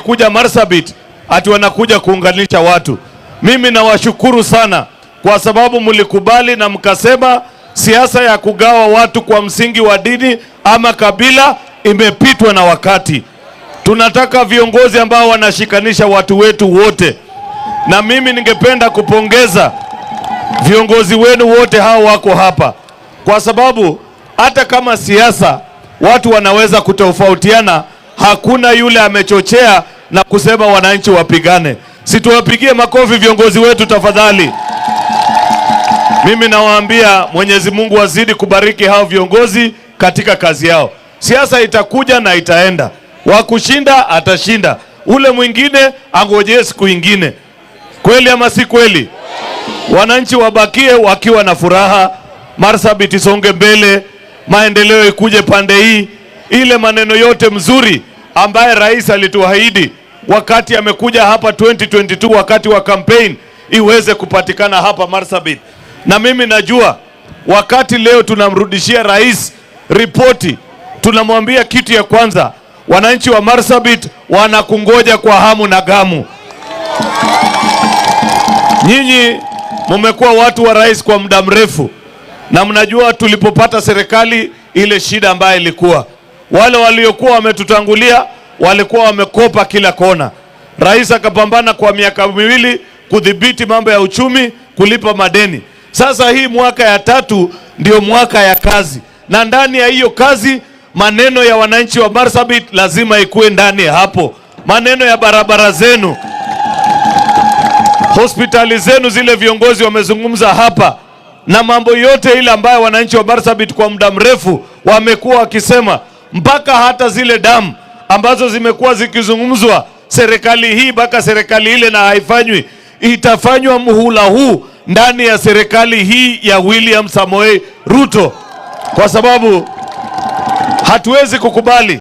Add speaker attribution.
Speaker 1: kuja Marsabit ati wanakuja kuunganisha watu. Mimi nawashukuru sana kwa sababu mlikubali na mkasema siasa ya kugawa watu kwa msingi wa dini ama kabila imepitwa na wakati. Tunataka viongozi ambao wanashikanisha watu wetu wote. Na mimi ningependa kupongeza viongozi wenu wote hao wako hapa, kwa sababu hata kama siasa watu wanaweza kutofautiana, hakuna yule amechochea na kusema wananchi wapigane. Situwapigie makofi viongozi wetu tafadhali. Mimi nawaambia Mwenyezi Mungu azidi kubariki hao viongozi katika kazi yao. Siasa itakuja na itaenda. Wakushinda atashinda. Ule mwingine angojee siku ingine. Kweli ama si kweli? Wananchi wabakie wakiwa na furaha, Marsabit isonge mbele, maendeleo ikuje pande hii. Ile maneno yote mzuri ambaye rais alituahidi wakati amekuja hapa 2022 wakati wa campaign iweze kupatikana hapa Marsabit. Na mimi najua wakati leo tunamrudishia rais ripoti, tunamwambia kitu ya kwanza, wananchi wa Marsabit wanakungoja kwa hamu na gamu. Nyinyi mmekuwa watu wa rais kwa muda mrefu, na mnajua tulipopata serikali ile shida ambayo ilikuwa. Wale waliokuwa wametutangulia walikuwa wamekopa kila kona. Rais akapambana kwa miaka miwili kudhibiti mambo ya uchumi, kulipa madeni. Sasa hii mwaka ya 3 ndio mwaka ya kazi. Na ndani ya hiyo kazi maneno ya wananchi wa Marsabit lazima ikuwe ndani hapo. Maneno ya barabara zenu, hospitali zenu, zile viongozi wamezungumza hapa, na mambo yote ile ambayo wananchi wa Marsabit kwa muda mrefu wamekuwa wakisema, mpaka hata zile damu ambazo zimekuwa zikizungumzwa serikali hii mpaka serikali ile na haifanywi, itafanywa muhula huu ndani ya serikali hii ya William Samoei Ruto, kwa sababu hatuwezi kukubali